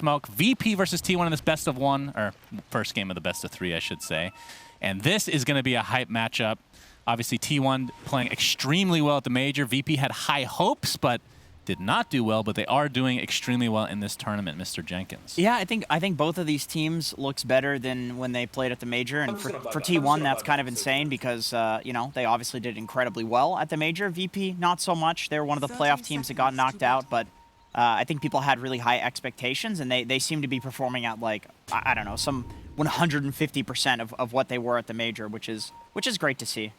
smoke. VP versus T1 in this best of one, or first game of the best of three, I should say. And this is going to be a hype matchup. Obviously, T1 playing extremely well at the major. VP had high hopes, but did not do well, but they are doing extremely well in this tournament, Mr. Jenkins. Yeah, I think both of these teams looks better than when they played at the major, and for T1 that's kind of insane because you know, they obviously did incredibly well at the major. VP not so much. They were one of the playoff teams that got knocked out, but I think people had really high expectations, and they seem to be performing at like I don't know, some 150% of what they were at the major, which is great to see.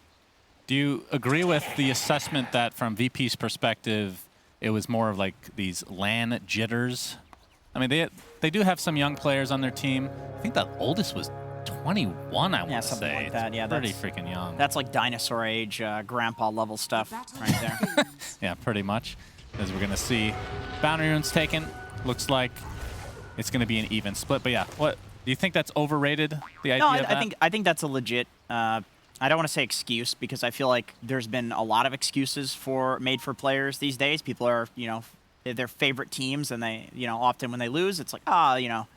Do you agree with the assessment that from VP's perspective, it was more of like these LAN jitters? I mean, they do have some young players on their team. I think the oldest was 21, I want to say. Something like that. Yeah, pretty freaking young. That's like dinosaur age, grandpa level stuff right there. Yeah, pretty much. As we're going to see, boundary runes taken. Looks like it's going to be an even split. But yeah, what do you think that's overrated? The idea of that? I think that's a legit. I don't want to say excuse because I feel like there's been a lot of excuses made for players these days. People are, you know, their favorite teams, and they, you know, often when they lose, it's like, you know,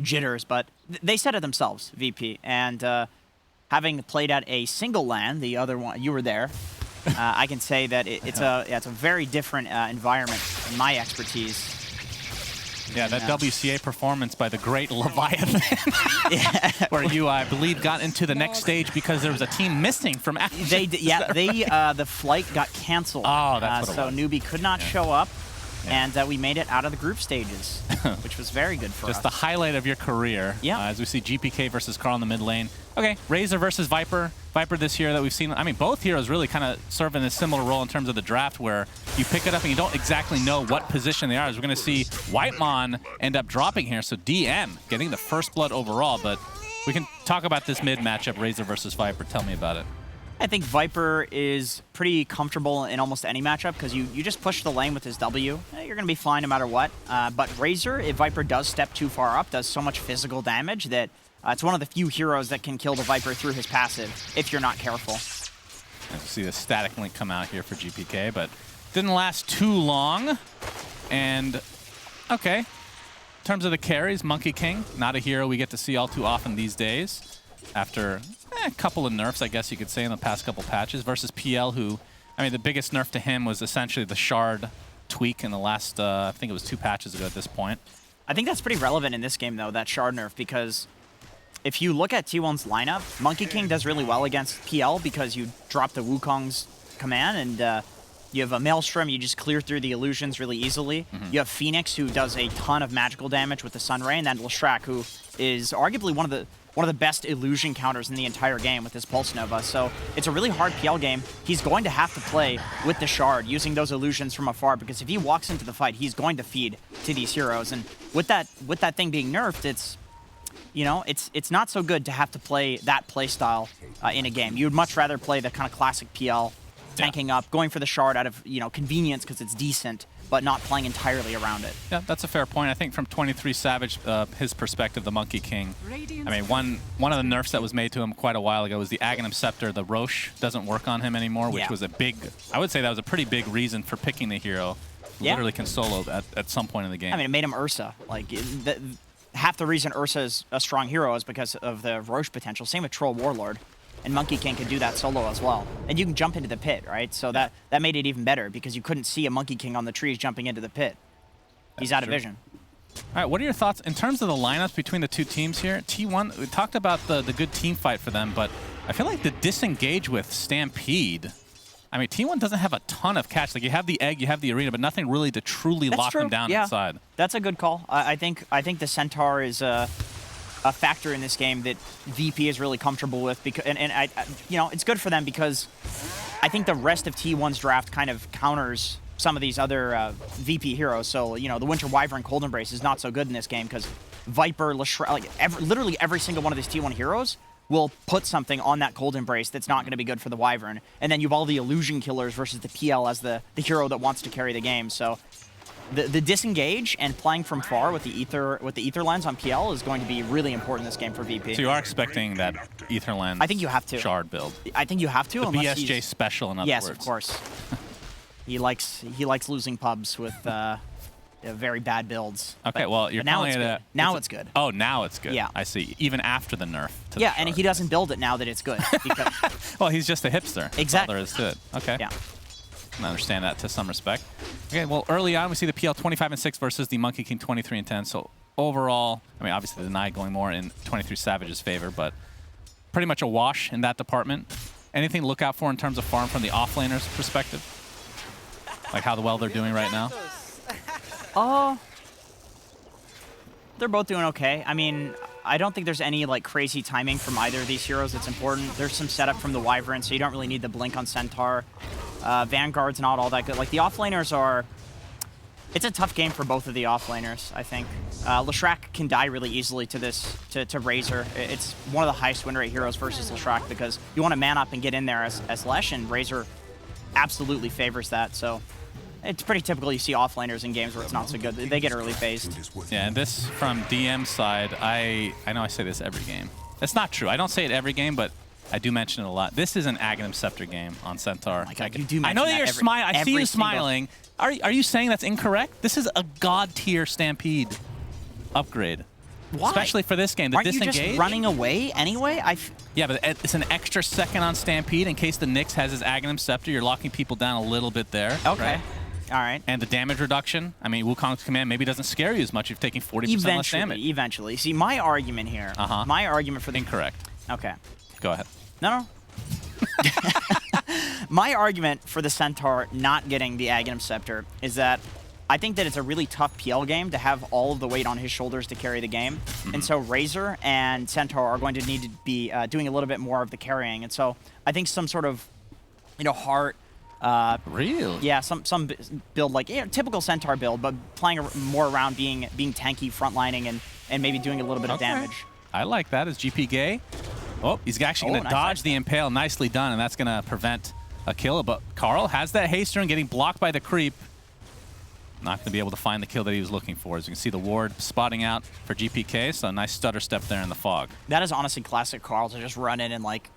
jitters. But they said it themselves, VP. And having played at a single LAN, the other one, you were there. I can say that it's a very different environment in my expertise. Yeah, that WCA performance by the great Leviathan, where you, I believe, got into the next stage because there was a team missing from action. The flight got canceled. Oh, that's what it was. So Newbie could not show up, and we made it out of the group stages, which was very good for us. Just the highlight of your career. Yeah. As we see GPK versus Carl in the mid lane. Okay, Razor versus Viper. Viper this year that we've seen. I mean, both heroes really kind of serve in a similar role in terms of the draft where you pick it up and you don't exactly know what position they are. As we're going to see Whitemon end up dropping here. So DM getting the first blood overall. But we can talk about this mid matchup, Razor versus Viper. Tell me about it. I think Viper is pretty comfortable in almost any matchup because you just push the lane with his W. You're going to be fine no matter what. But Razor, if Viper does step too far up, does so much physical damage that it's one of the few heroes that can kill the Viper through his passive if you're not careful. You see the static link come out here for GPK, but didn't last too long. And, okay, in terms of the carries, Monkey King, not a hero we get to see all too often these days. After a couple of nerfs, I guess you could say, in the past couple patches, versus PL, who, I mean, the biggest nerf to him was essentially the shard tweak in the last, I think it was 2 patches ago at this point. I think that's pretty relevant in this game, though, that shard nerf, because if you look at T1's lineup, Monkey King does really well against PL because you drop the Wukong's command, and you have a Maelstrom, you just clear through the illusions really easily. You have Phoenix, who does a ton of magical damage with the Sunray, and then Leshrac, who is arguably one of the best illusion counters in the entire game with his Pulse Nova. So it's a really hard PL game. He's going to have to play with the Shard, using those illusions from afar, because if he walks into the fight, he's going to feed to these heroes. And with that thing being nerfed, it's, you know, it's not so good to have to play that play style in a game. You'd much rather play the kind of classic PL, tanking up, going for the Shard out of, you know, convenience because it's decent, but not playing entirely around it. Yeah, that's a fair point. I think from 23 Savage, his perspective, the Monkey King, I mean, one of the nerfs that was made to him quite a while ago was the Aghanim Scepter. The Roche doesn't work on him anymore, which was a big, I would say that was a pretty big reason for picking the hero. Literally can solo at some point in the game. I mean, it made him Ursa. Like, half the reason Ursa is a strong hero is because of the Roche potential. Same with Troll Warlord. And Monkey King can do that solo as well. And you can jump into the pit, right? So that made it even better because you couldn't see a Monkey King on the trees jumping into the pit. He's out of vision. All right, what are your thoughts in terms of the lineups between the two teams here? T1, we talked about the good team fight for them, but I feel like the disengage with Stampede, I mean, T1 doesn't have a ton of catch. Like, you have the egg, you have the arena, but nothing really to truly lock them down inside. That's a good call. I think the Centaur is a factor in this game that VP is really comfortable with, because and I you know, it's good for them because I think the rest of T1's draft kind of counters some of these other VP heroes. So, you know, the Winter Wyvern Cold Embrace is not so good in this game because Viper, Leshrac, like literally every single one of these T1 heroes will put something on that Cold Embrace that's not going to be good for the Wyvern. And then you have all the illusion killers versus the PL as the hero that wants to carry the game. So the disengage and playing from far with the ether lens on PL is going to be really important in this game for VP. So you are expecting that ether lens? I think you have to. Shard build. I think you have to. The BSJ special, in other words. Yes, of course. He likes losing pubs with very bad builds. Okay, well, you're now calling it's it good. Now it's good. Oh, now it's good. Yeah. I see. Even after the nerf. To Yeah, the and he doesn't build it now that it's good. Because well, he's just a hipster. Exactly. That's all there is to it. Okay. yeah. I understand that to some respect. Okay, well, early on, we see the PL 25-6 versus the Monkey King 23-10. So overall, I mean, obviously the Nye going more in 23 Savage's favor, but pretty much a wash in that department. Anything to look out for in terms of farm from the offlaner's perspective? Like how well they're doing right now? They're both doing okay. I mean, I don't think there's any like crazy timing from either of these heroes that's important. There's some setup from the Wyvern, so you don't really need the blink on Centaur. Vanguard's not all that good. Like the offlaners are... It's a tough game for both of the offlaners, I think. Leshrac can die really easily to this, to Razor. It's one of the highest win rate heroes versus Leshrac because you want to man up and get in there as Lesh, and Razor absolutely favors that. So it's pretty typical you see offlaners in games where it's not so good. They get early phased. Yeah, and this from DM side, I know I say this every game. That's not true. I don't say it every game, but I do mention it a lot. This is an Aghanim Scepter game on Centaur. Oh my God, you do I know mention that you're that smiling. I see you every smiling. Are you saying that's incorrect? This is a god tier Stampede upgrade. Why? Especially for this game. The Aren't you disengage. just running away anyway? Yeah, but it's an extra second on Stampede in case the Nyx has his Aghanim Scepter. You're locking people down a little bit there. Okay. Right? All right. And the damage reduction. I mean, Wukong's command maybe doesn't scare you as much if you're taking 40% less damage. Eventually. See, my argument here. My argument for the... Incorrect. Okay. Go ahead. No. My argument for the Centaur not getting the Aghanim Scepter is that I think that it's a really tough PL game to have all of the weight on his shoulders to carry the game. And so Razor and Centaur are going to need to be doing a little bit more of the carrying. And so I think some sort of, heart... Really? Yeah, some build like typical Centaur build, but playing more around being tanky, frontlining, and maybe doing a little bit of damage. I like that as GP Gay. Oh, he's actually going to dodge the Impale. Nicely done, and that's going to prevent a kill. But Carl has that haste rune getting blocked by the creep. Not going to be able to find the kill that he was looking for. As you can see the ward spotting out for GPK, so a nice stutter step there in the fog. That is honestly classic Carl to just run in and like,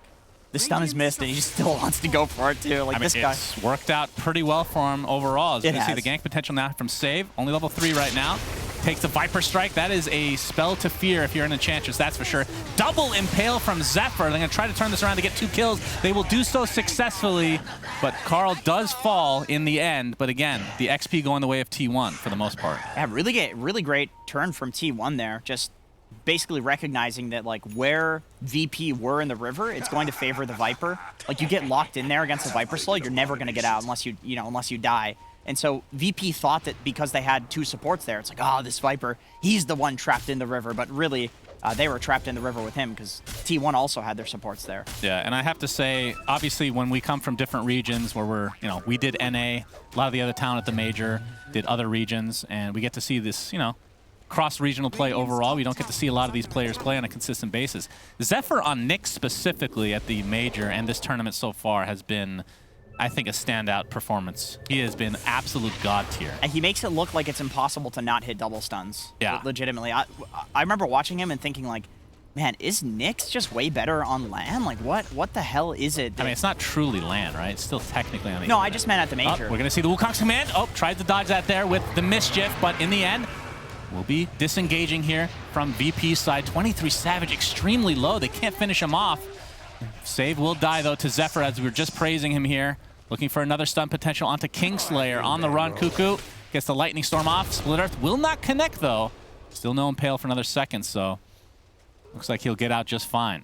the stun is missed and he still wants to go for it too. Like, I mean, this guy. It's worked out pretty well for him overall. As you can see the gank potential now from Save. Only level 3 right now. Takes the Viper Strike. That is a spell to fear if you're an Enchantress, that's for sure. Double Impale from Zephyr. They're going to try to turn this around to get 2 kills. They will do so successfully, but Carl does fall in the end. But again, the XP going the way of T1 for the most part. Yeah, really great turn from T1 there. Just basically recognizing that like where VP were in the river, it's going to favor the Viper. Like you get locked in there against the Viper slow, you're never going to get out unless you die. And so VP thought that because they had 2 supports there, it's like, oh, this Viper, he's the one trapped in the river. But really, they were trapped in the river with him because T1 also had their supports there. Yeah, and I have to say, obviously, when we come from different regions where we did NA, a lot of the other talent at the major did other regions, and we get to see this, cross-regional play overall. We don't get to see a lot of these players play on a consistent basis. Zephyr on Nyx specifically at the major and this tournament so far has been, I think, a standout performance. He has been absolute god tier. And he makes it look like it's impossible to not hit double stuns. Yeah. Legitimately. I remember watching him and thinking like, man, is Nyx just way better on LAN? Like, what the hell is it? I mean, it's not truly LAN, right? It's still technically on the No, I just meant at the major. We're going to see the Wukong's command. Oh, tried to dodge that there with the mischief, but in the end, we'll be disengaging here from VP's side. 23 Savage extremely low. They can't finish him off. Save will die, though, to Zephyr as we were just praising him here. Looking for another stun potential onto Kingslayer on the run. Cuckoo gets the Lightning Storm off. Split Earth will not connect, though. Still no Impale for another second, so looks like he'll get out just fine.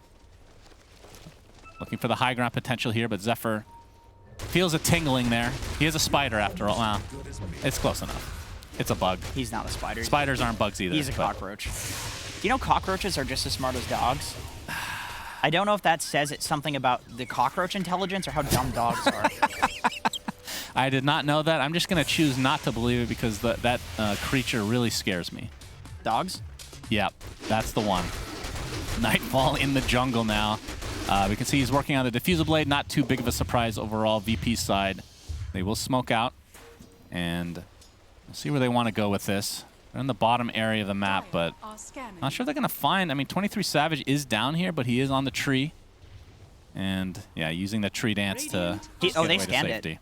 Looking for the high ground potential here, but Zephyr feels a tingling there. He is a spider after all. Well, it's close enough. It's a bug. He's not a spider. Spiders aren't bugs either. He's a cockroach. Do you know cockroaches are just as smart as dogs? I don't know if that says it's something about the cockroach intelligence or how dumb dogs are. I did not know that. I'm just going to choose not to believe it because that creature really scares me. Dogs? Yep, that's the one. Nightfall in the jungle now. We can see he's working on the Diffusal Blade. Not too big of a surprise overall. VP's side. They will smoke out. And we'll see where they want to go with this. They're in the bottom area of the map, but not sure they're going to find... I mean, 23 Savage is down here, but he is on the tree. And, yeah, using the tree dance to Oh, they scanned it.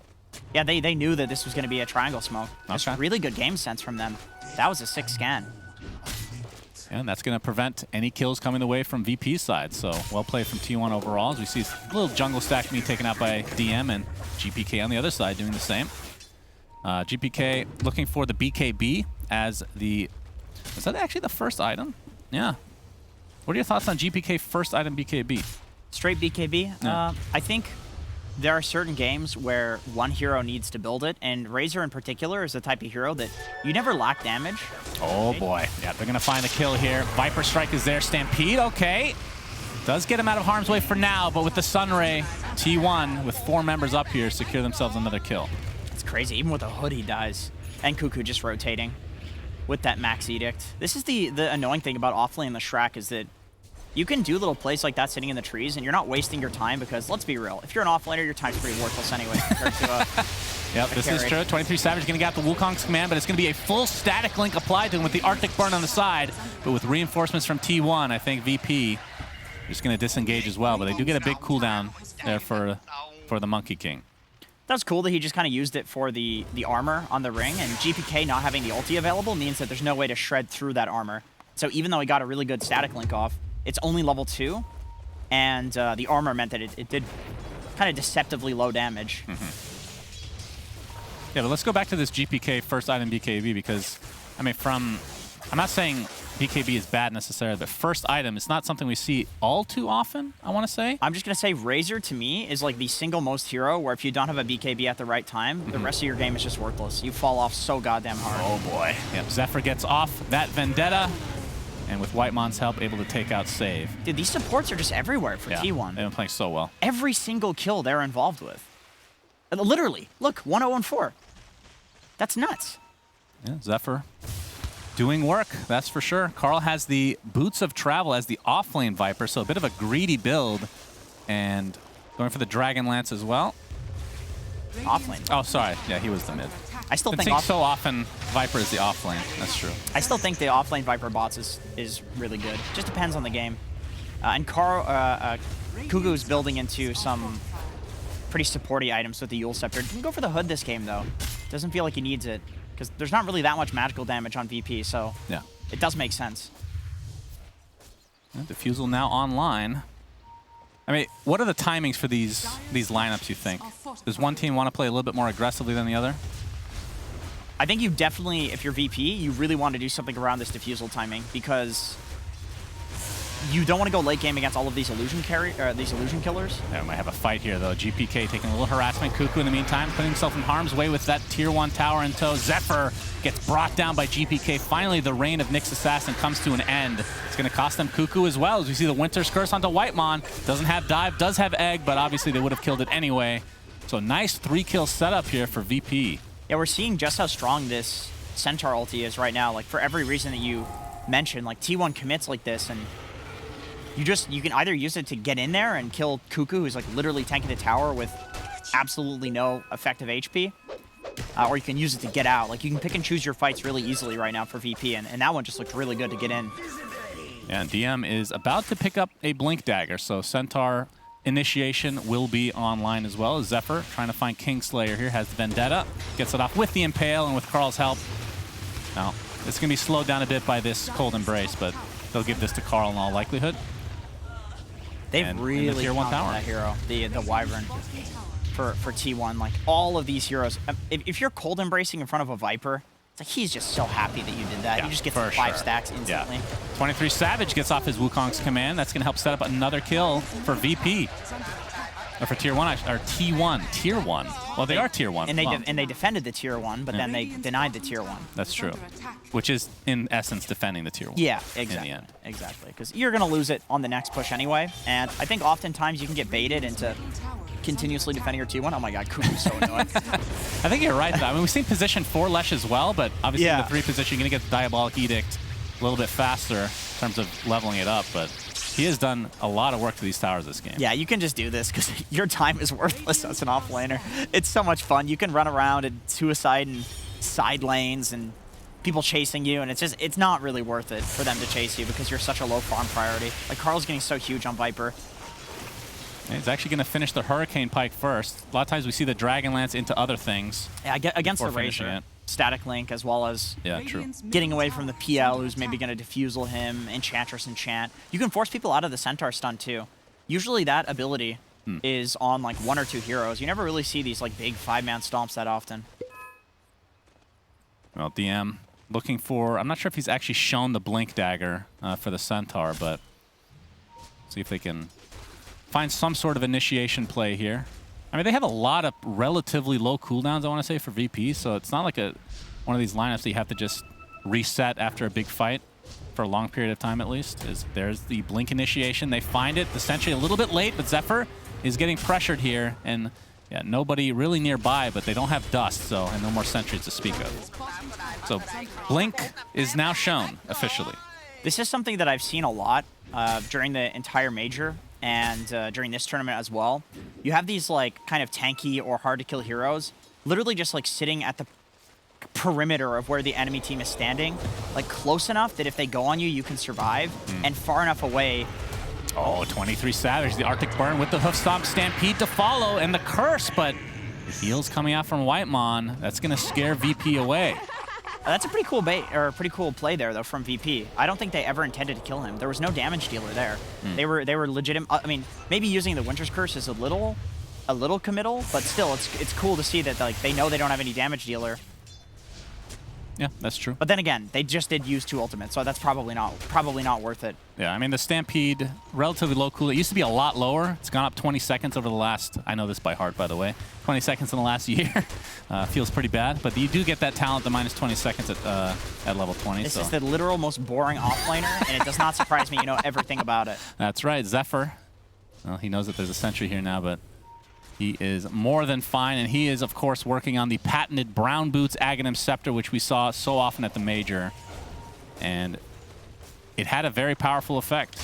Yeah, they knew that this was going to be a triangle smoke. Just Okay. really good game sense from them. That was a sick scan. And that's going to prevent any kills coming away from VP's side. So well played from T1 overall. As we see a little jungle stack being taken out by DM and GPK on the other side doing the same. GPK looking for the BKB as the... Is that actually the first item? Yeah. What are your thoughts on GPK first item BKB? Straight BKB? Yeah. I think there are certain games where one hero needs to build it, and Razor in particular is the type of hero that you never lack damage. Oh boy. Yeah, they're going to find a kill here. Viper Strike is there. Stampede, okay. Does get him out of harm's way for now, but with the Sunray, T1 with 4 members up here secure themselves another kill. It's crazy. Even with a hood, he dies. And Cuckoo just rotating with that max edict. This is the annoying thing about offlane the Shrek is that you can do little plays like that sitting in the trees, and you're not wasting your time because, let's be real, if you're an offlaner, your time's pretty worthless anyway compared to Yep, this is true. 23 Savage going to get the Wukong's command, but it's going to be a full static link applied to him with the Arctic Burn on the side. But with reinforcements from T1, I think VP is going to disengage as well. But they do get a big cooldown there for the Monkey King. That's cool that he just kind of used it for the armor on the ring, and GPK not having the ulti available means that there's no way to shred through that armor. So even though he got a really good static link off, it's only level 2, and the armor meant that it did kind of deceptively low damage. Yeah, but let's go back to this GPK first item BKB because, I mean, I'm not saying BKB is bad necessarily, but first item is not something we see all too often, I want to say. I'm just going to say Razor, to me, is like the single most hero where if you don't have a BKB at the right time, the rest of your game is just worthless. You fall off so goddamn hard. Oh, boy. Yep, Zephyr gets off that Vendetta, and with Whitemon's help, able to take out Save. Dude, these supports are just everywhere for T1. They've been playing so well. Every single kill they're involved with. Literally. Look, 1-0-4. That's nuts. Yeah, Zephyr doing work, that's for sure. Carl has the Boots of Travel as the offlane Viper, so a bit of a greedy build. And going for the Dragon Lance as well. Offlane. Oh, sorry. Yeah, he was the mid. I still think so often Viper is the offlane. That's true. I still think the offlane Viper bots is really good. Just depends on the game. And Carl, Kugu's building into some pretty supporty items with the Yule Scepter. Didn't go for the hood this game, though. Doesn't feel like he needs it, because there's not really that much magical damage on VP, so yeah, it does make sense. Yeah, Diffusal now online. I mean, what are the timings for these lineups, you think? Does one team want to play a little bit more aggressively than the other? I think you definitely, if you're VP, you really want to do something around this Diffusal timing, because you don't want to go late game against all of these illusion killers. Yeah, we might have a fight here, though. GPK taking a little harassment. Cuckoo, in the meantime, putting himself in harm's way with that Tier 1 tower in tow. Zephyr gets brought down by GPK. Finally, the reign of Nyx Assassin comes to an end. It's going to cost them Cuckoo as well, as we see the Winter's Curse onto Whitemon. Doesn't have dive, does have egg, but obviously they would have killed it anyway. So nice 3-kill setup here for VP. Yeah, we're seeing just how strong this Centaur ulti is right now. Like, for every reason that you mentioned, like, T1 commits like this, and you can either use it to get in there and kill Cuckoo, who's like literally tanking the tower with absolutely no effective HP, or you can use it to get out. Like, you can pick and choose your fights really easily right now for VP, and that one just looked really good to get in. Yeah, and DM is about to pick up a Blink Dagger, so Centaur initiation will be online as well. Zephyr trying to find Kingslayer here, has the Vendetta, gets it off with the Impale, and with Carl's help. Now, it's going to be slowed down a bit by this Cold Embrace, but they'll give this to Carl in all likelihood. They've really the Tier 1 tower. that hero, the Wyvern, for T1. Like, all of these heroes, if you're Cold Embracing in front of a Viper, it's like he's just so happy that you did that. Yeah, you just get for 5 sure. stacks instantly. Yeah. 23 Savage gets off his Wukong's command. That's going to help set up another kill for VP. Or for Tier 1, or T1. Tier 1. Well, they are Tier 1. And they defended the Tier 1, but then they denied the Tier 1. That's true. Which is, in essence, defending the Tier 1. Yeah, exactly. In the end. Exactly. Because you're going to lose it on the next push anyway. And I think oftentimes you can get baited into continuously defending your T1. Oh my god, Kuku's so annoying. I think you're right, though. I mean, we've seen position 4 Lesh as well, but obviously in the 3 position, you're going to get the Diabolic Edict a little bit faster in terms of leveling it up, but he has done a lot of work to these towers this game. Yeah, you can just do this because your time is worthless as an offlaner. It's so much fun. You can run around and suicide and side lanes and people chasing you, and it's not really worth it for them to chase you because you're such a low farm priority. Like, Carl's getting so huge on Viper. He's actually going to finish the Hurricane Pike first. A lot of times we see the Dragon Lance into other things. Yeah, against the before finishing Razor. it. Static Link, as well as True. getting away from the PL, who's maybe going to defusal him, Enchantress Enchant. You can force people out of the Centaur stun, too. Usually that ability is on, like, 1 or 2 heroes. You never really see these, like, big 5-man stomps that often. Well, DM looking for... I'm not sure if he's actually shown the Blink Dagger for the Centaur, but see if they can find some sort of initiation play here. I mean, they have a lot of relatively low cooldowns, I want to say, for VP, so it's not like one of these lineups that you have to just reset after a big fight for a long period of time, at least. There's the Blink initiation. They find it. The Sentry a little bit late, but Zephyr is getting pressured here, and yeah, nobody really nearby, but they don't have Dust, and no more Sentries to speak of. So Blink is now shown officially. This is something that I've seen a lot during the entire major, and during this tournament as well. You have these like kind of tanky or hard to kill heroes literally just like sitting at the perimeter of where the enemy team is standing, like close enough that if they go on you, you can survive, and far enough away. Oh, 23 Savage, the Arctic Burn with the Hoof Stomp Stampede to follow, and the Curse, but the heals coming out from Whitemon, that's gonna scare VP away. That's a pretty cool bait, or a pretty cool play there, though, from VP. I don't think they ever intended to kill him. There was no damage dealer there. They were legitimate. I mean, maybe using the Winter's Curse is a little committal, but still, it's cool to see that like they know they don't have any damage dealer. Yeah, that's true. But then again, they just did use 2 ultimates, so that's probably not worth it. Yeah, I mean, the Stampede, relatively low cool. It used to be a lot lower. It's gone up 20 seconds over the last, I know this by heart, by the way, 20 seconds in the last year. Feels pretty bad, but you do get that talent, the minus 20 seconds at level 20. This is the literal most boring offlaner, and it does not surprise me you know everything about it. That's right, Zephyr. Well, he knows that there's a Sentry here now, but he is more than fine, and he is, of course, working on the patented Brown Boots Aghanim Scepter, which we saw so often at the Major. And it had a very powerful effect.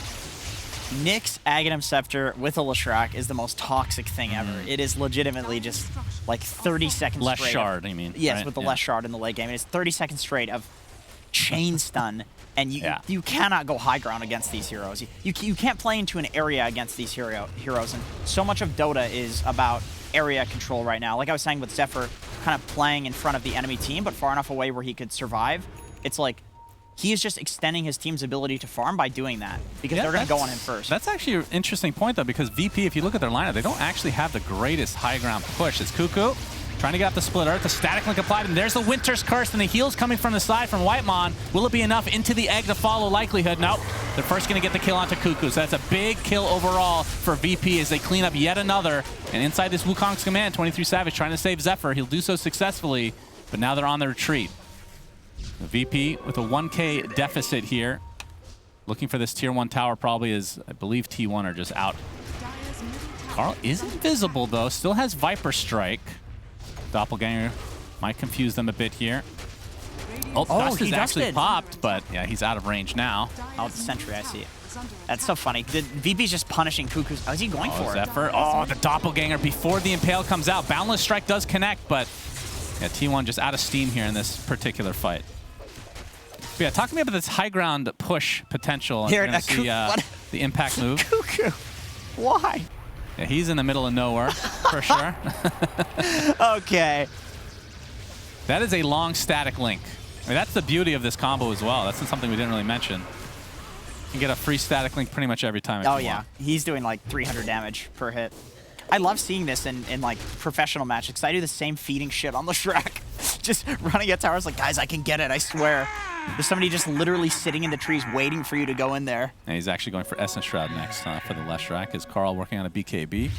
Nyx's Aghanim Scepter with a Leshrac is the most toxic thing ever. It is legitimately just like 30 seconds Less straight. shard, I mean. Yes, right? with the less shard in the late game. It is 30 seconds straight of chain stun, and you cannot go high ground against these heroes. You can't play into an area against these heroes, and so much of Dota is about area control right now. Like I was saying with Zephyr, kind of playing in front of the enemy team, but far enough away where he could survive. It's like he is just extending his team's ability to farm by doing that, because they're going to go on him first. That's actually an interesting point, though, because VP, if you look at their lineup, they don't actually have the greatest high ground push. It's Cuckoo trying to get up the split earth, the Static Link applied, and there's the Winter's Curse, and the heals coming from the side from Whitemon. Will it be enough into the egg to follow likelihood? Nope. They're first going to get the kill onto Cuckoo, so that's a big kill overall for VP as they clean up yet another. And inside this Wukong's command, 23 Savage trying to save Zephyr. He'll do so successfully, but now they're on the retreat. The VP with a 1K deficit here. Looking for this tier 1 tower probably is, I believe, T1 are just out. Carl is invisible, though. Still has Viper Strike. Doppelganger might confuse them a bit here. Oh, Dust is actually popped, but yeah, he's out of range now. Oh, the Sentry, I see it. That's so funny. The VP's just punishing Cuckoo. Oh, is he going for Zephyr. it? Oh, the Doppelganger before the Impale comes out. Boundless Strike does connect, but yeah, T1 just out of steam here in this particular fight. But yeah, talk to me about this high ground push potential. Here, see the impact move. Cuckoo. Why? Yeah, he's in the middle of nowhere, for sure. Okay. That is a long Static Link. I mean, that's the beauty of this combo as well. That's something we didn't really mention. You can get a free Static Link pretty much every time if you want. He's doing like 300 damage per hit. I love seeing this in like professional matches, because I do the same feeding shit on the Shrek. Just running at towers like, guys, I can get it, I swear. There's somebody just literally sitting in the trees waiting for you to go in there. And he's actually going for Essence Shroud next for the Leshrac. Is Carl working on a BKB?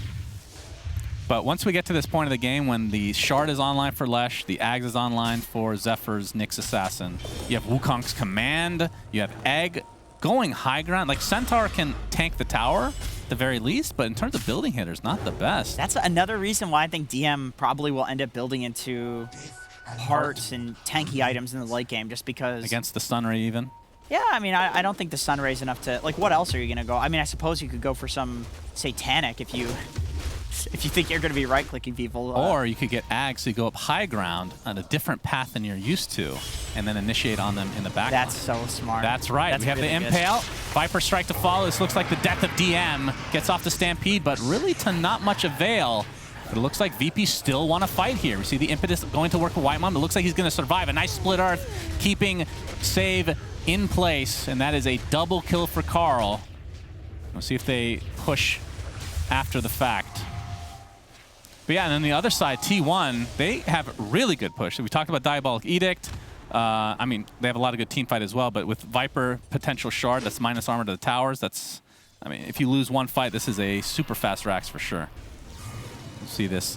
But once we get to this point of the game when the Shard is online for Lesh, the Ags is online for Zephyr's Nyx Assassin, you have Wukong's Command, you have Egg going high ground. Like, Centaur can tank the tower at the very least, but in terms of building hitters, not the best. That's another reason why I think DM probably will end up building into hearts and tanky items in the late game, just because... Against the Sunray even? Yeah, I mean, I don't think the Sunray's enough to... Like, what else are you going to go? I mean, I suppose you could go for some Satanic if you if you think you're going to be right-clicking people. Or you could get Ags to go up high ground on a different path than you're used to, and then initiate on them in the back. That's so smart. That's right. That's we have really the Impale. Viper Strike to follow. This looks like the death of DM. Gets off the Stampede, but really to not much avail. But it looks like VP still want to fight here. We see the Impetus going to work with White Mom. It looks like he's going to survive. A nice split earth, keeping save in place, and that is a double kill for Carl. We'll see if they push after the fact. But yeah, and on the other side, T1, they have a really good push. We talked about Diabolic Edict. I mean, they have a lot of good team fight as well, but with Viper potential shard, that's minus armor to the towers, that's, I mean, if you lose one fight, this is a super fast Rax for sure. You see this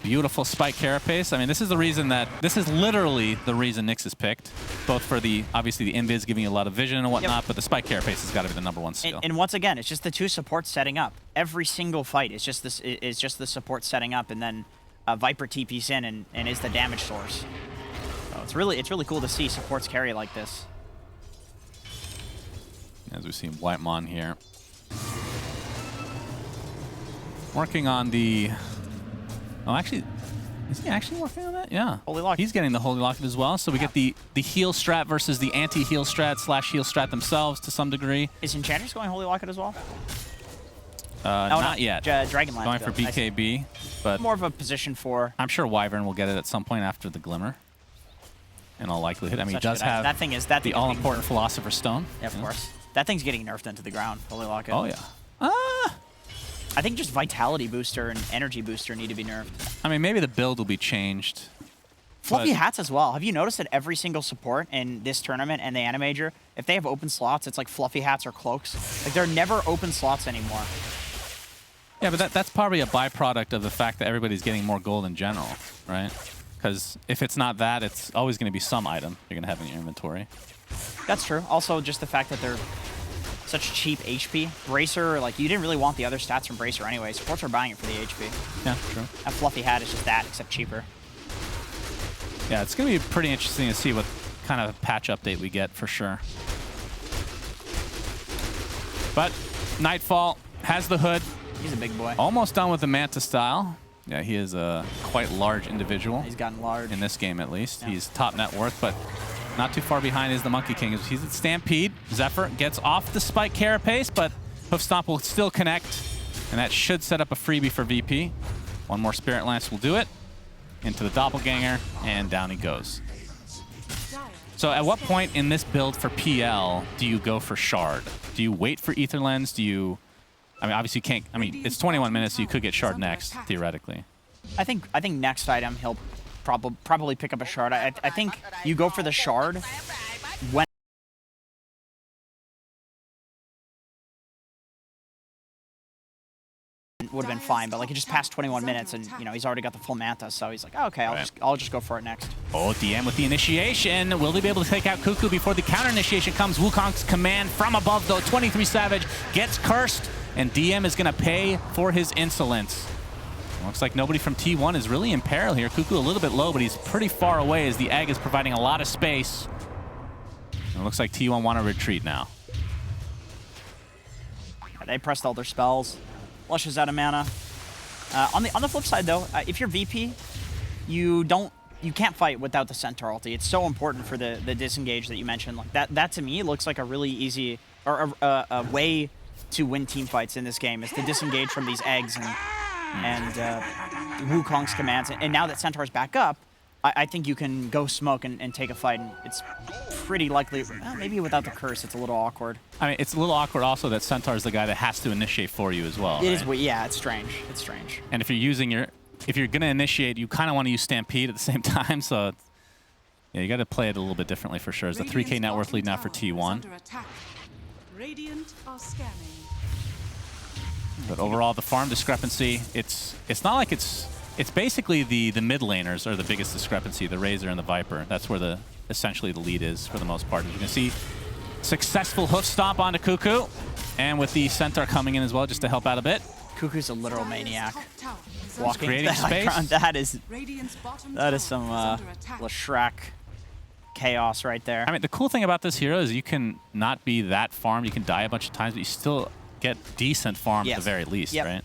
beautiful spike carapace. I mean, this is the reason that, this is literally the reason Nyx is picked, both for the, obviously the invis giving you a lot of vision and whatnot, but the spike carapace has got to be the #1 skill. And once again, it's just the two supports setting up. Every single fight is just this, is just the support setting up, and then Viper TP's in and is the damage source. So it's really cool to see supports carry like this. As we see Whitemon here. Working on the... Oh, actually, is he actually working on that? Yeah. Holy Locket. He's getting the Holy Locket as well. So we get the heal strat versus the anti-heal strat / heal strat themselves to some degree. Is Enchantress going Holy Locket as well? Not yet. Dragonlance going for BKB, but more of a position for... I'm sure Wyvern will get it at some point after the Glimmer. In all likelihood. I mean, he does have that thing is the all-important Philosopher's Stone. Yeah, of course. That thing's getting nerfed into the ground, Holy Locket. Oh, yeah. I think just Vitality Booster and Energy Booster need to be nerfed. I mean, maybe the build will be changed. Fluffy hats as well. Have you noticed that every single support in this tournament and the Animajor, if they have open slots, it's like fluffy hats or cloaks. Like, they're never open slots anymore. Yeah, but that's probably a byproduct of the fact that everybody's getting more gold in general, right? Because if it's not that, it's always going to be some item you're going to have in your inventory. That's true. Also, just the fact that they're such cheap HP. Bracer, like, you didn't really want the other stats from Bracer anyway. Supports are buying it for the HP. Yeah, true. A Fluffy Hat is just that, except cheaper. Yeah, it's going to be pretty interesting to see what kind of patch update we get for sure. But Nightfall has the hood. He's a big boy. Almost done with the Manta style. Yeah, he is a quite large individual. He's gotten large. In this game, at least. Yeah. He's top net worth, but not too far behind is the Monkey King. He's at Stampede. Zephyr gets off the Spike Carapace, but Hoof Stomp will still connect, and that should set up a freebie for VP. One more Spirit Lance will do it. Into the Doppelganger, and down he goes. So at what point in this build for PL do you go for Shard? Do you wait for Aether Lens? Do you... I mean, obviously you can't... I mean, it's 21 minutes, so you could get Shard next, theoretically. I think next item he'll probably pick up a Shard. I think you go for the Shard when would have been fine, but like he just passed 21 minutes and you know he's already got the full Manta, so he's like, oh, okay, I'll just go for it next. Oh, DM with the initiation. Will they be able to take out Cuckoo before the counter initiation comes? Wukong's command from above though. 23 Savage gets cursed, and DM is gonna pay for his insolence. Looks like nobody from T1 is really in peril here. Cuckoo a little bit low, but he's pretty far away as the egg is providing a lot of space. And it looks like T1 want to retreat now. They pressed all their spells. Flushes out of mana. On the flip side though, if you're VP, you can't fight without the Centaur ulti. It's so important for the disengage that you mentioned. Like that to me looks like a really easy or a way to win team fights in this game is to disengage from these eggs and Wukong's commands. And now that Centaur's back up, I think you can go smoke and take a fight. And it's pretty likely, maybe without the curse, it's a little awkward. I mean, it's a little awkward also that Centaur's the guy that has to initiate for you as well. It is, yeah, it's strange. It's strange. And if you're gonna initiate, you kind of want to use Stampede at the same time. So yeah, you got to play it a little bit differently for sure. It's a 3K net worth lead now for T1. Radiant are scanning. But overall, the farm discrepancy, it's not like it's basically the mid laners are the biggest discrepancy, the Razor and the Viper. That's where essentially the lead is for the most part. As you can see, successful hoof stomp onto Cuckoo, and with the Centaur coming in as well just to help out a bit. Cuckoo's a literal maniac. Walking creating space. That is some Shrek chaos right there. I mean, the cool thing about this hero is you can not be that farmed. You can die a bunch of times, but you still get decent farm at the very least, right?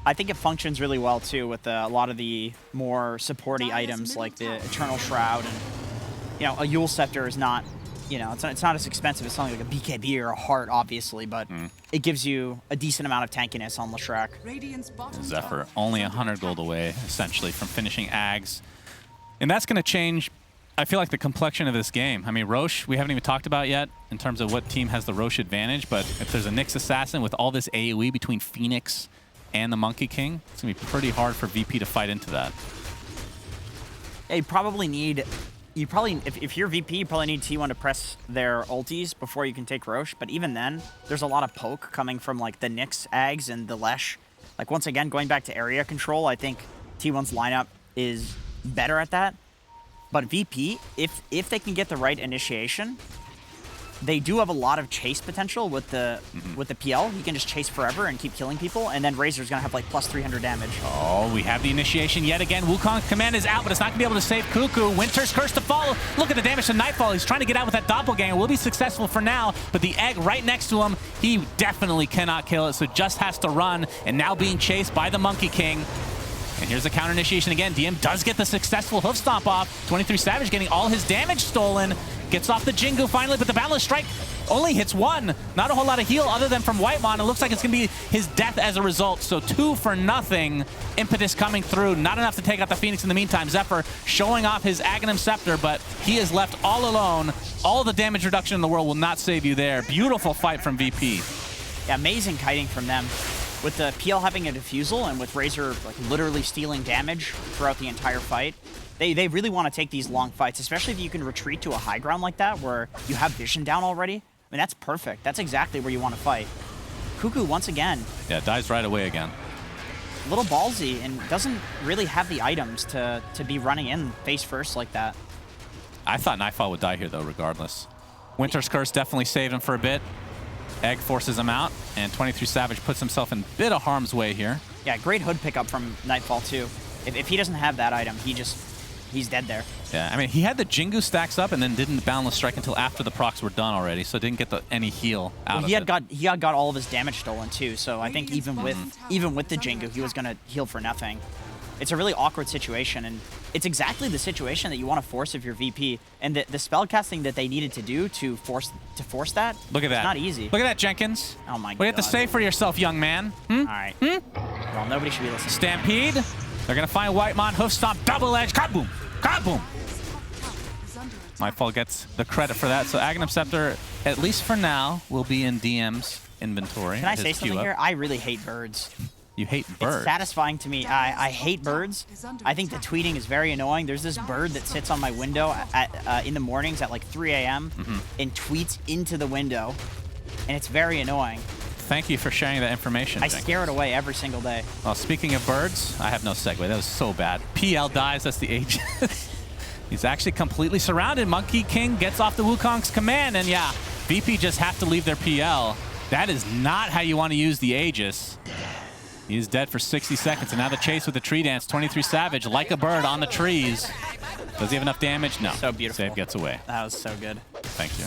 I think it functions really well too with a lot of the more supporty items like the Eternal Shroud, and a Yule Scepter is not, it's not as expensive as something like a BKB or a Heart, obviously, but it gives you a decent amount of tankiness on Leshrac. Zephyr only 100 gold away essentially from finishing Ags, and that's going to change. I feel like the complexion of this game. I mean, Roche, we haven't even talked about yet in terms of what team has the Roche advantage, but if there's a Nyx Assassin with all this AoE between Phoenix and the Monkey King, it's going to be pretty hard for VP to fight into that. Yeah, you probably need... if you're VP, you probably need T1 to press their ultis before you can take Roche, but even then, there's a lot of poke coming from like the Nyx Ags and the Lesh. Like, once again, going back to area control, I think T1's lineup is better at that. But VP, if they can get the right initiation, they do have a lot of chase potential with the PL. He can just chase forever and keep killing people, and then Razor's gonna have like plus 300 damage. Oh, we have the initiation yet again. Wukong's command is out, but it's not gonna be able to save Cuckoo. Winter's Curse to follow. Look at the damage to Nightfall. He's trying to get out with that doppelganger. Will be successful for now, but the egg right next to him, he definitely cannot kill it, so just has to run, and now being chased by the Monkey King. And here's the counter initiation again. DM does get the successful hoof stomp off. 23 Savage getting all his damage stolen. Gets off the Jingu finally, but the Boundless Strike only hits one. Not a whole lot of heal other than from Whitemon. It looks like it's going to be his death as a result. So 2 for nothing. Impetus coming through. Not enough to take out the Phoenix in the meantime. Zephyr showing off his Aghanim Scepter, but he is left all alone. All the damage reduction in the world will not save you there. Beautiful fight from VP. Yeah, amazing kiting from them. With the PL having a defusal and with Razor like literally stealing damage throughout the entire fight, they really want to take these long fights, especially if you can retreat to a high ground like that where you have vision down already. I mean, that's perfect. That's exactly where you want to fight. Cuckoo, once again. Yeah, dies right away again. A little ballsy and doesn't really have the items to be running in face first like that. I thought Nightfall would die here, though, regardless. Winter's Curse definitely saved him for a bit. Egg forces him out, and 23 Savage puts himself in a bit of harm's way here. Yeah, great hood pickup from Nightfall, too. If he doesn't have that item, he's dead there. Yeah, I mean, he had the Jingu stacks up and then didn't Boundless Strike until after the procs were done already, so didn't get any heal out of it. He had got all of his damage stolen, too, so I think even with the Jingu, he was going to heal for nothing. It's a really awkward situation, and it's exactly the situation that you want to force if you're VP. And the spell casting that they needed to do to force that, look at that. It's not easy. Look at that, Jenkins. Oh my god. What do you have to say for yourself, young man? All right. Well, nobody should be listening. Stampede. They're going to find Whitemon. Hoof stomp, double edge. Kaboom. Kaboom. Nightfall gets the credit for that. So Aghanim Scepter, at least for now, will be in DM's inventory. Can I say something here? I really hate birds. You hate birds? It's satisfying to me. I hate birds. I think the tweeting is very annoying. There's this bird that sits on my window in the mornings at like 3 a.m. And tweets into the window, and it's very annoying. Thank you for sharing that information. I scare it away every single day. Well, speaking of birds, I have no segue. That was so bad. PL dies. That's the age. He's actually completely surrounded. Monkey King gets off the Wukong's command, and yeah, VP just have to leave their PL. That is not how you want to use the Aegis. He is dead for 60 seconds, and now the chase with the tree dance. 23 Savage, like a bird on the trees. Does he have enough damage? No. So beautiful. Save gets away. That was so good. Thank you.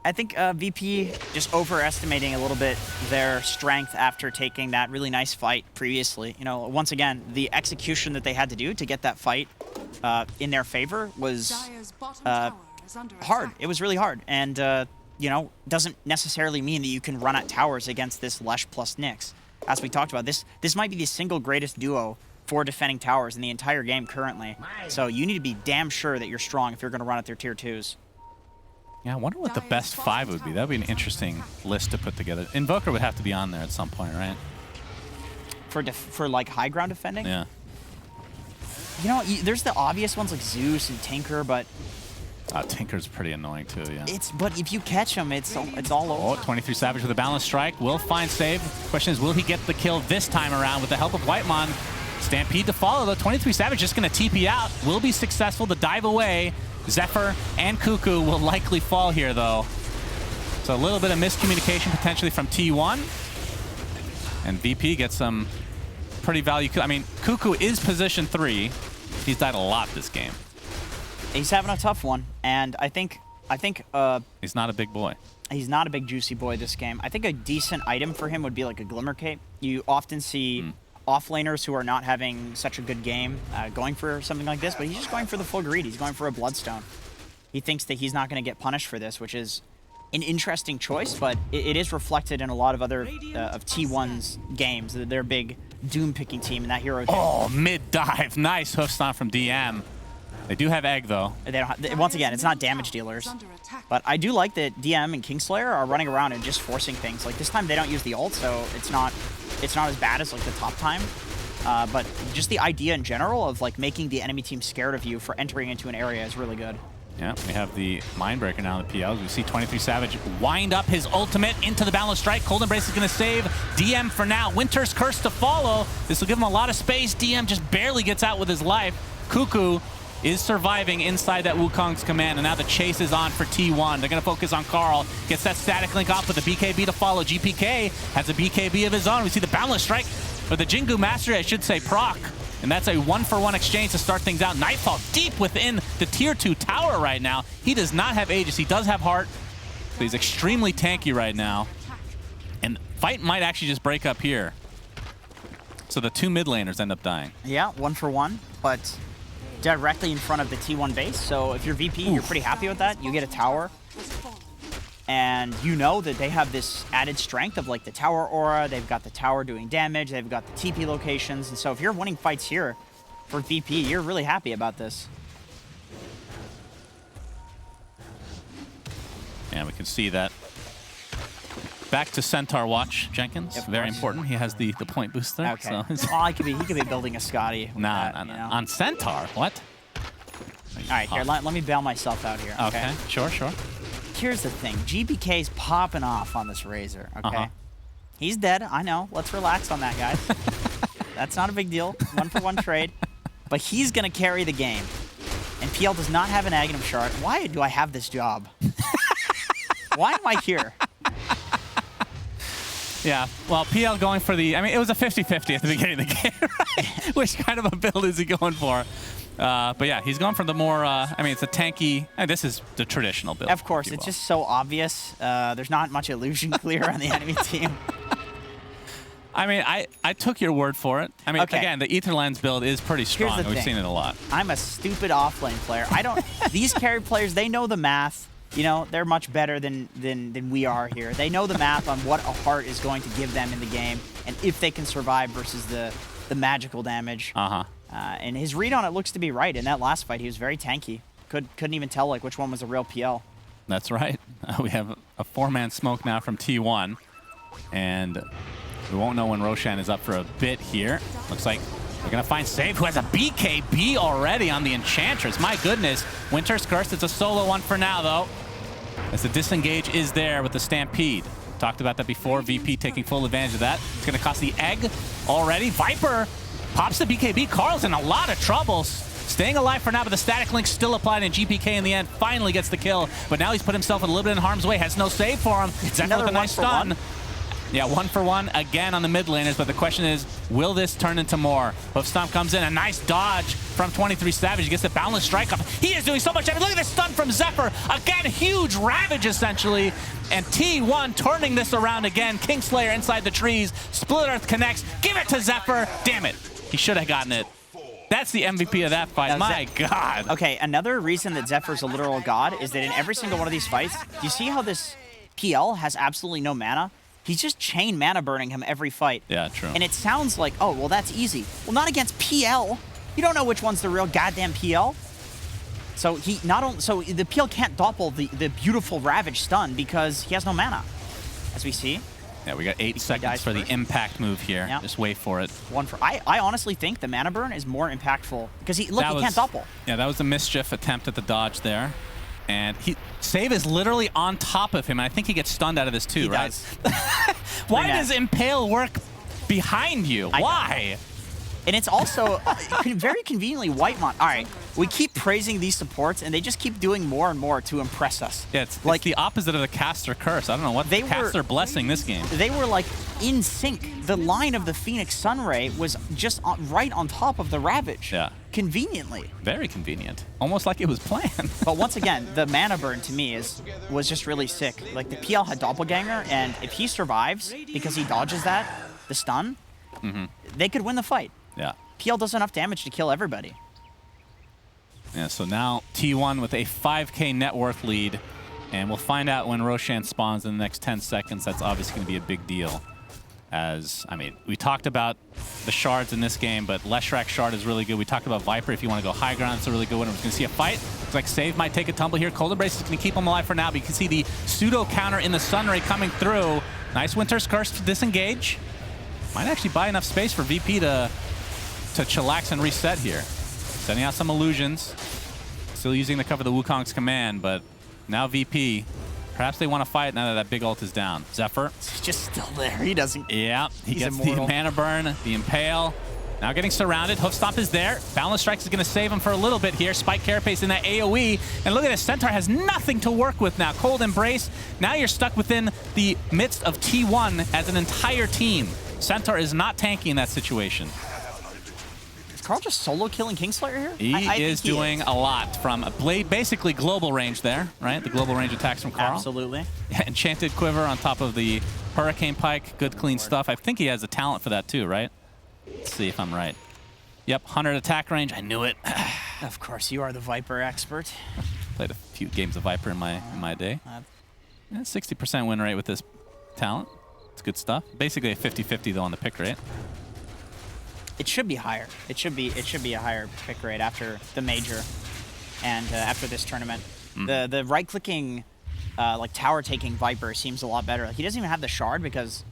I think VP just overestimating a little bit their strength after taking that really nice fight previously. Once again, the execution that they had to do to get that fight in their favor was hard. It was really hard. And, doesn't necessarily mean that you can run at towers against this Lesh plus Nyx. As we talked about, this might be the single greatest duo for defending towers in the entire game currently. So you need to be damn sure that you're strong if you're going to run at their tier 2s. Yeah, I wonder what the best 5 would be. That would be an interesting list to put together. Invoker would have to be on there at some point, right? For like high ground defending? Yeah. There's the obvious ones like Zeus and Tinker, but Tinker's pretty annoying too, yeah. But if you catch him, it's all over. 23 Savage with a Boundless Strike. Will find save. Question is, will he get the kill this time around with the help of Whitemon? Stampede to follow, though. 23 Savage just going to TP out. Will be successful to dive away. Zephyr and Cuckoo will likely fall here, though. So a little bit of miscommunication potentially from T1. And VP gets some pretty value. I mean, Cuckoo is position 3. He's died a lot this game. He's having a tough one, and I think I think He's not a big boy. he's not a big juicy boy this game. I think a decent item for him would be like a Glimmer Cape. You often see offlaners who are not having such a good game going for something like this, but he's just going for the full greed. He's going for a Bloodstone. He thinks that he's not going to get punished for this, which is an interesting choice, but it is reflected in a lot of other of T1's games. They're a big Doom-picking team, and that hero... Oh, mid-dive. Nice hoof stomp from DM. They do have egg, though. They don't have, once again, it's not damage dealers. But I do like that DM and Kingslayer are running around and just forcing things. Like, this time they don't use the ult, so it's not as bad as, like, the top time. But just the idea in general of, like, making the enemy team scared of you for entering into an area is really good. Yeah, we have the Mindbreaker now in the PLs. We see 23 Savage wind up his ultimate into the Boundless Strike. Cold Embrace is going to save DM for now. Winter's Curse to follow. This will give him a lot of space. DM just barely gets out with his life. Cuckoo is surviving inside that Wukong's command, and now the chase is on for T1. They're going to focus on Carl. Gets that static link off with the BKB to follow. GPK has a BKB of his own. We see the Boundless Strike, or the Jingu Mastery, I should say, proc. And that's a 1-for-1 exchange to start things out. Nightfall deep within the tier 2 tower right now. He does not have Aegis. He does have Heart, but he's extremely tanky right now. And fight might actually just break up here. So the two mid laners end up dying. Yeah, 1-for-1, but directly in front of the T1 base. So if you're VP, you're pretty happy with that. You get a tower. And you know that they have this added strength of like the tower aura, they've got the tower doing damage, they've got the TP locations, and so if you're winning fights here for VP, you're really happy about this. And we can see that. Back to Centaur watch, Jenkins. Of Very course. important. He has the point booster. Okay. So Well, he could be building a Scotty. nah, You know? on Centaur, what? All right, here, let me bail myself out here. Okay, sure. Here's the thing. GPK's popping off on this Razor, okay? He's dead, I know. Let's relax on that, guys. That's not a big deal. 1-for-1 trade. But he's going to carry the game. And PL does not have an Aghanim Shard. Why do I have this job? Why am I here? Yeah, well, PL going for the... I mean, it was a 50-50 at the beginning of the game, right? Which kind of a build is he going for? But yeah, he's going for the more, I mean, it's a tanky, this is the traditional build. Of course, it's just so obvious. There's not much illusion clear on the enemy team. I mean, I took your word for it. I mean, again, the Aetherlands build is pretty strong. Here's the We've thing. seen it a lot. I'm a stupid offlane player. I don't... These carry players, they know the math. You know, they're much better than we are here. They know the math on what a heart is going to give them in the game, and if they can survive versus the magical damage. And his read on it looks to be right. In that last fight, he was very tanky. Couldn't even tell like which one was a real PL. That's right. We have a 4-man smoke now from T1, and we won't know when Roshan is up for a bit here. Looks like we're gonna find Save, who has a BKB already on the Enchantress. My goodness, Winter's Curse. It's a solo one for now, though, as the disengage is there with the Stampede. Talked about that before. VP taking full advantage of that. It's gonna cost the egg already. Viper pops the BKB. Carl's in a lot of trouble. Staying alive for now, but the static link still applied, and GPK in the end finally gets the kill. But now he's put himself a little bit in harm's way. Has no save for him. It's Zephyr another with a nice stun. 1-for-1. Yeah, 1-for-1 again on the mid laners, but the question is, will this turn into more? Hoof Stomp comes in, a nice dodge from 23 Savage. He gets the Boundless Strike up. He is doing so much damage. Look at this stun from Zephyr. Again, huge Ravage, essentially. And T1 turning this around again. Kingslayer inside the trees. Split Earth connects. Give it to Zephyr. Damn it. He should have gotten it. That's the MVP of that fight. My God. Okay, another reason that Zephyr's a literal god is that in every single one of these fights, do you see how this PL has absolutely no mana? He's just chain mana burning him every fight. Yeah, true. And it sounds like, oh, well, that's easy. Well, not against PL. You don't know which one's the real goddamn PL. So he not only the PL can't doppel the beautiful Ravage stun because he has no mana, as we see. Yeah, we got 8 seconds for the impact move here. Yeah. Just wait for it. I honestly think the mana burn is more impactful because he can't doppel. Yeah, that was a mischief attempt at the dodge there. And Save is literally on top of him, and I think he gets stunned out of this too, right? Does. Why does Impale work behind you? Why? And it's also very conveniently Whitemon. All right, we keep praising these supports, and they just keep doing more and more to impress us. Yeah, it's like the opposite of the caster curse. I don't know what the caster blessing this game. They were like in sync. The line of the Phoenix Sunray was just right on top of the Ravage. Yeah. Conveniently. Very convenient. Almost like it was planned. But once again, the mana burn to me was just really sick. Like the PL had Doppelganger, and if he survives because he dodges the stun, they could win the fight. Yeah. PL does enough damage to kill everybody. Yeah, so now T1 with a 5K net worth lead, and we'll find out when Roshan spawns in the next 10 seconds. That's obviously going to be a big deal. As, I mean, we talked about the shards in this game, but Leshrac shard is really good. We talked about Viper. If you want to go high ground, it's a really good one. We're going to see a fight. Looks like Save might take a tumble here. Cold Embrace is going to keep him alive for now, but you can see the pseudo counter in the Sunray coming through. Nice Winter's Curse to disengage. Might actually buy enough space for VP to chillax and reset here. Sending out some illusions. Still using the cover the Wukong's command, but now VP. Perhaps they want to fight now that that big ult is down. Zephyr. He's just still there. He doesn't. Yeah, he gets immortal. the mana burn, the impale. Now getting surrounded. Hoof Stomp is there. Balance Strikes is going to save him for a little bit here. Spike Carapace in that AoE. And look at this. Centaur has nothing to work with now. Cold Embrace. Now you're stuck within the midst of T1 as an entire team. Centaur is not tanking in that situation. Is Carl just solo killing Kingslayer here? He is doing a lot from basically global range there, right? The global range attacks from Carl. Absolutely. Enchanted Quiver on top of the Hurricane Pike. Good, clean stuff. I think he has a talent for that too, right? Let's see if I'm right. Yep, 100 attack range. I knew it. Of course, you are the Viper expert. Played a few games of Viper in my day. 60% win rate with this talent. It's good stuff. Basically a 50-50 though on the pick rate. It should be higher. It should be a higher pick rate after the major and after this tournament. The right-clicking, like tower-taking Viper seems a lot better. Like, he doesn't even have the shard because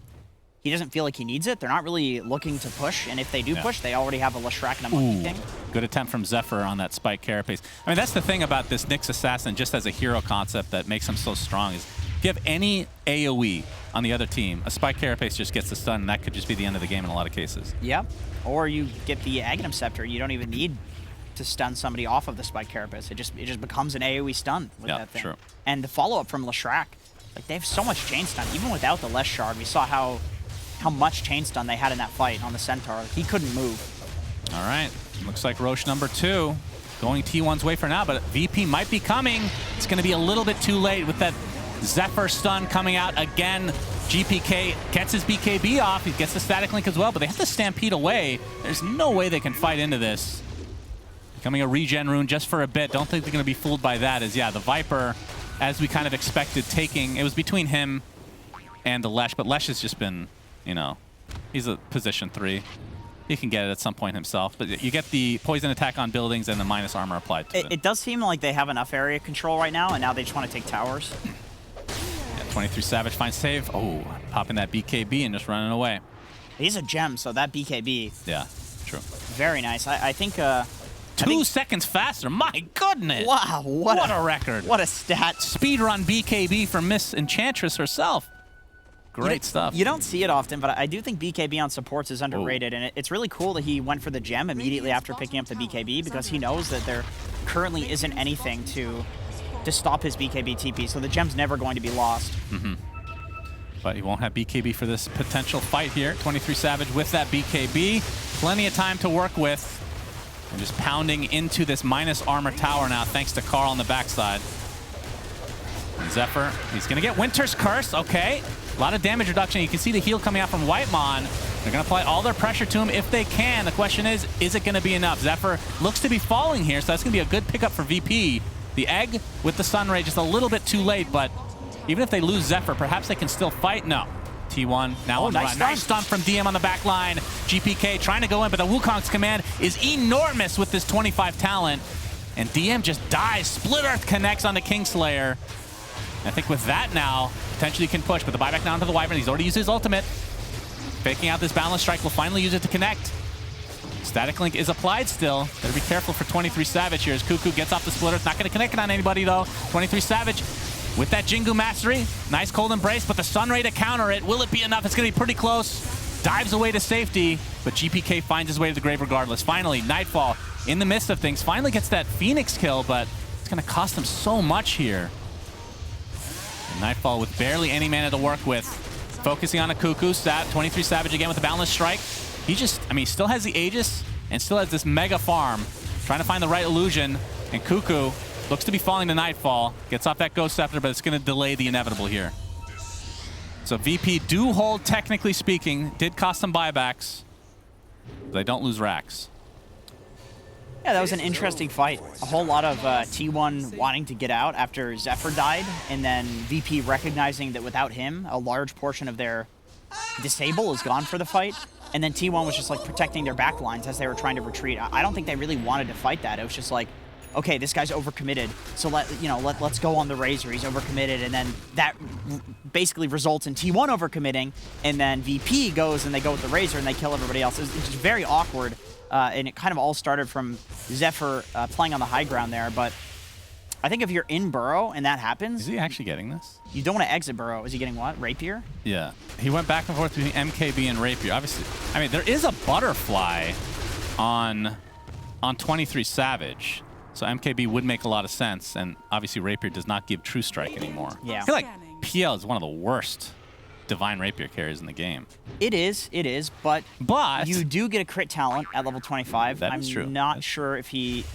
he doesn't feel like he needs it. They're not really looking to push, and if they do push, they already have a Leshrac and a Monkey King. Good attempt from Zephyr on that Spike Carapace. I mean, that's the thing about this Nyx Assassin, just as a hero concept that makes him so strong, is if you have any AoE on the other team, a Spike Carapace just gets the stun, and that could just be the end of the game in a lot of cases. Yep. Or you get the Aghanim Scepter. You don't even need to stun somebody off of the Spike Carapace. It just becomes an AoE stun with that thing. True. And the follow-up from Leshrac, like, they have so much chain stun. Even without the Lesh Shard, we saw how much chain stun they had in that fight on the Centaur. He couldn't move. All right. Looks like Roche number 2 going T1's way for now, but VP might be coming. It's going to be a little bit too late with that Zephyr stun coming out again. GPK gets his BKB off. He gets the static link as well, but they have to stampede away. There's no way they can fight into this. Becoming a regen rune just for a bit. Don't think they're going to be fooled by that. As yeah, the Viper, as we kind of expected, taking, it was between him and the Lesh, but Lesh has just been, you know, he's a position 3. He can get it at some point himself, but you get the poison attack on buildings and the minus armor applied to it. It does seem like they have enough area control right now, and now they just want to take towers. 23 Savage finds save. Oh, popping that BKB and just running away. He's a gem, so that BKB. Yeah, true. Very nice. I think... 2 seconds faster. My goodness. Wow, what a record. What a stat. Speedrun BKB from Miss Enchantress herself. Great stuff. You don't see it often, but I do think BKB on supports is underrated, and it's really cool that he went for the gem immediately after picking up the BKB because he knows that there currently isn't anything to stop his BKB TP, so the gem's never going to be lost. But he won't have BKB for this potential fight here. 23 Savage with that BKB. Plenty of time to work with. And just pounding into this minus armor tower now, thanks to Carl on the backside. And Zephyr, he's going to get Winter's Curse. Okay. A lot of damage reduction. You can see the heal coming out from Whitemon. They're going to apply all their pressure to him if they can. The question is it going to be enough? Zephyr looks to be falling here, so that's going to be a good pickup for VP. The egg with the Sunray just a little bit too late, but even if they lose Zephyr, perhaps they can still fight. No. T1 now on the run. Nice stun from DM on the back line. GPK trying to go in, but the Wukong's command is enormous with this 25 talent. And DM just dies. Split Earth connects on the Kingslayer. I think with that now, potentially can push, but the buyback down to the Wyvern. He's already used his ultimate. Faking out this balance strike. Will finally use it to connect. Static Link is applied still. Better be careful for 23 Savage here as Cuckoo gets off the Split Earth. Not going to connect it on anybody though. 23 Savage with that Jingu Mastery. Nice Cold Embrace, but the Sunray to counter it. Will it be enough? It's going to be pretty close. dives away to safety, but GPK finds his way to the grave regardless. Finally, Nightfall, in the midst of things, finally gets that Phoenix kill, but it's going to cost him so much here. And Nightfall with barely any mana to work with. Focusing on a Cuckoo, 23 Savage again with a Boundless Strike. He just, I mean, he still has the Aegis and still has this mega farm. Trying to find the right illusion, and Cuckoo looks to be falling to Nightfall. Gets off that Ghost Scepter, but it's going to delay the inevitable here. So VP do hold, technically speaking. Did cost some buybacks. They don't lose racks. Yeah, that was an interesting fight. A whole lot of T1 wanting to get out after Zephyr died, and then VP recognizing that without him, a large portion of their disable is gone for the fight. And then T1 was just like protecting their back lines as they were trying to retreat. I don't think they really wanted to fight that. It was just like, okay, this guy's overcommitted, so let's go on the Razor. He's overcommitted, and then that basically results in T1 overcommitting, and then VP goes and they go with the Razor and they kill everybody else. It's just very awkward, and it kind of all started from Zephyr playing on the high ground there. But I think if you're in Burrow and that happens, is he actually getting this? You don't want to exit Burrow. Is he getting what? Rapier? Yeah, he went back and forth between MKB and Rapier. Obviously, I mean, there is a butterfly on 23 Savage. So MKB would make a lot of sense, and obviously Rapier does not give True Strike anymore. Yeah. I feel like PL is one of the worst Divine Rapier carries in the game. It is, but you do get a crit talent at level 25. That is true. I'm not sure if he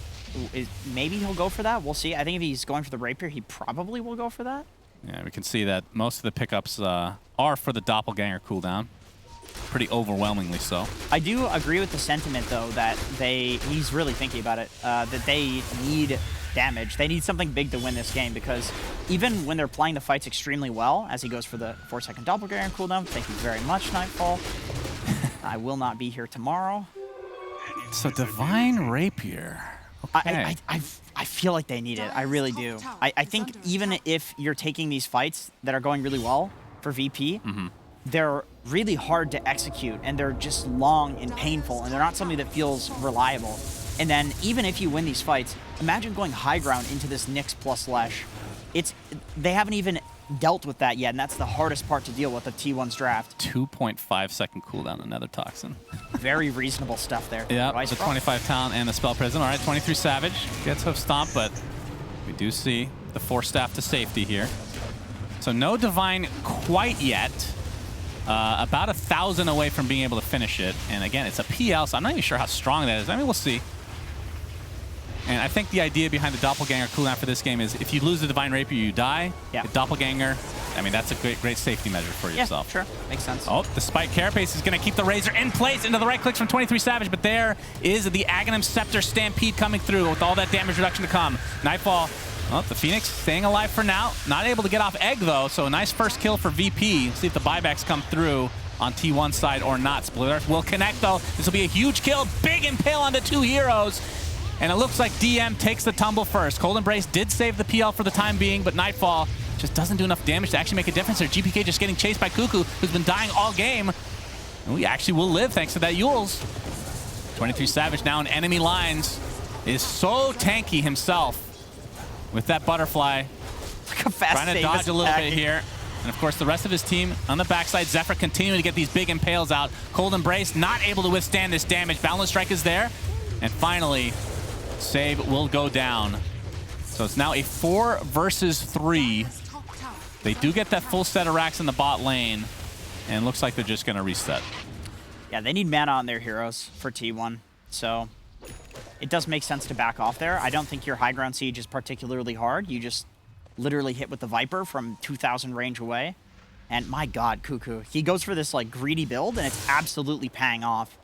is, maybe he'll go for that. We'll see. I think if he's going for the Rapier, he probably will go for that. Yeah, we can see that most of the pickups are for the Doppelganger cooldown. Pretty overwhelmingly so. I do agree with the sentiment, though, that he's really thinking about it, that they need damage. They need something big to win this game, because even when they're playing the fights extremely well, as he goes for the 4-second Doppelganger cooldown, thank you very much, Nightfall. I will not be here tomorrow. So Divine Rapier. Okay. I feel like they need it. I really do. I think even if you're taking these fights that are going really well for VP, they're really hard to execute, and they're just long and painful, and they're not something that feels reliable. And then even if you win these fights, imagine going high ground into this Nyx plus Lesh. They haven't even dealt with that yet, and that's the hardest part to deal with of T1's draft. 2.5-second cooldown, another Toxin. Very reasonable stuff there. Yeah, the 25 talent and the Spell Prism. All right, 23 Savage gets Hoof Stomp, but we do see the Force Staff to safety here. So no Divine quite yet. About 1,000 away from being able to finish it. And again, it's a PL, so I'm not even sure how strong that is. I mean, we'll see. And I think the idea behind the Doppelganger cooldown for this game is if you lose the Divine Rapier, you die. Yeah. The Doppelganger, I mean, that's a great safety measure for yourself. Yeah, sure. Makes sense. Oh, the Spike Carapace is going to keep the Razor in place into the right clicks from 23 Savage, but there is the Aghanim Scepter Stampede coming through with all that damage reduction to come. Nightfall, well, the Phoenix staying alive for now. Not able to get off Egg, though, so a nice first kill for VP. See if the buybacks come through on T1 side or not. Split Earth will connect, though. This will be a huge kill. Big impale on the two heroes. And it looks like DM takes the tumble first. Cold Embrace did save the PL for the time being, but Nightfall just doesn't do enough damage to actually make a difference there. GPK just getting chased by Cuckoo, who's been dying all game. And we actually will live thanks to that Yules. 23 Savage now in enemy lines is so tanky himself with that butterfly. Like a fast trying to dodge a little bit here. And of course, the rest of his team on the backside, Zephyr continuing to get these big impales out. Cold Embrace not able to withstand this damage. Boundless Strike is there. And finally, save will go down. So it's now a 4 versus 3. They do get that full set of racks in the bot lane. And it looks like they're just going to reset. Yeah, they need mana on their heroes for T1. So it does make sense to back off there. I don't think your high ground siege is particularly hard. You just literally hit with the Viper from 2,000 range away. And my God, Cuckoo. He goes for this like greedy build, and it's absolutely paying off.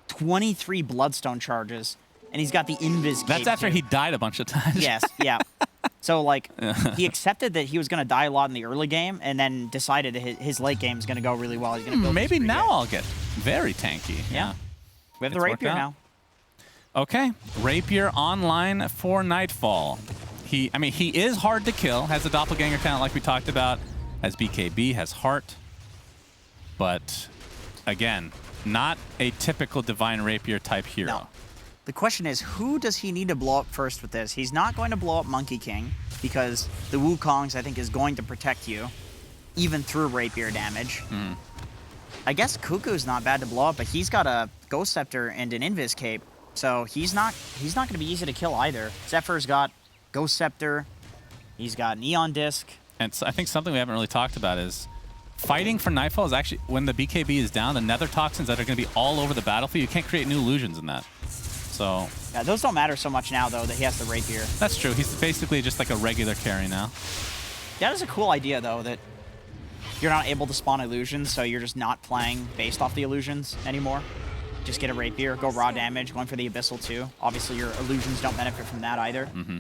23 Bloodstone charges, and he's got the Invis cape. That's after too. he died a bunch of times. Yes, yeah. So, like, he accepted that he was going to die a lot in the early game, and then decided that his late game is going to go really well. He's going to build maybe now game. I'll get very tanky. Yeah. We have the Rapier now. Okay, Rapier online for Nightfall. He is hard to kill, has a Doppelganger talent like we talked about, has BKB, has Heart, but again, not a typical Divine Rapier type hero. No. The question is, who does he need to blow up first with this? He's not going to blow up Monkey King, because the Wukong's, I think, is going to protect you, even through Rapier damage. I guess Cuckoo's not bad to blow up, but he's got a Ghost Scepter and an Invis Cape, so he's not going to be easy to kill either. Zephyr's got Ghost Scepter, he's got Neon Disc. And so I think something we haven't really talked about is fighting for Nightfall is actually, when the BKB is down, the Nether Toxins that are going to be all over the battlefield, you can't create new illusions in that. So Yeah, those don't matter so much now, though, that he has the Rapier. that's true. He's basically just like a regular carry now. That is a cool idea, though, that you're not able to spawn illusions, so you're just not playing based off the illusions anymore. Just get a Rapier, go raw damage, going for the Abyssal, too. Obviously, your illusions don't benefit from that either. Mm-hmm.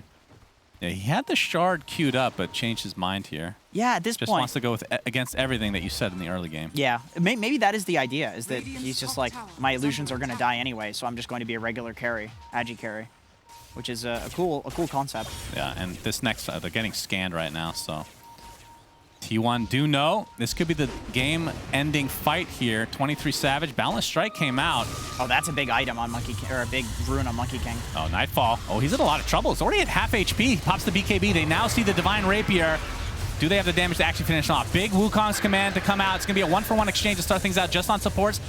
Yeah, he had the Shard queued up, but changed his mind here. Yeah, at this Just point. wants to go with against everything that you said in the early game. Yeah, maybe that is the idea, is that he's just like, my illusions are going to die anyway, so I'm just going to be a regular carry, Agi carry, which is a cool concept. Yeah, and this next, they're getting scanned right now, so. T1 do know this could be the game-ending fight here. 23 Savage, Balanced Strike came out. Oh, that's a big item on Monkey King, or a big rune on Monkey King. Oh, Nightfall. Oh, he's in a lot of trouble. It's already at half HP. Pops the BKB. They now see the Divine Rapier. Do they have the damage to actually finish off? Big Wukong's command to come out. It's going to be a 1-for-1 exchange to start things out just on supports.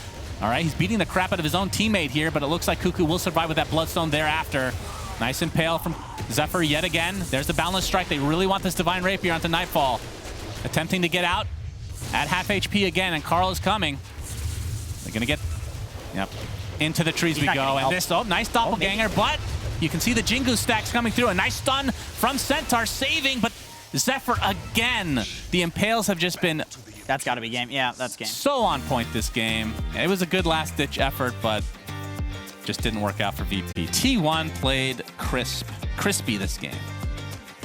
All right, he's beating the crap out of his own teammate here, but it looks like Cuckoo will survive with that Bloodstone thereafter. Nice Impale from Zephyr yet again. There's the Balanced Strike. They really want this Divine Rapier onto Nightfall. Attempting to get out at half HP again, and Carl is coming. They're going to get, yep, into the trees we go. And this, oh, nice doppelganger, but you can see the Jingu stacks coming through. A nice stun from Centaur, saving, but Zephyr again. The Impales have just been... That's got to be game. Yeah, that's game. So on point this game. It was a good last-ditch effort, but just didn't work out for VP. T1 played crispy this game.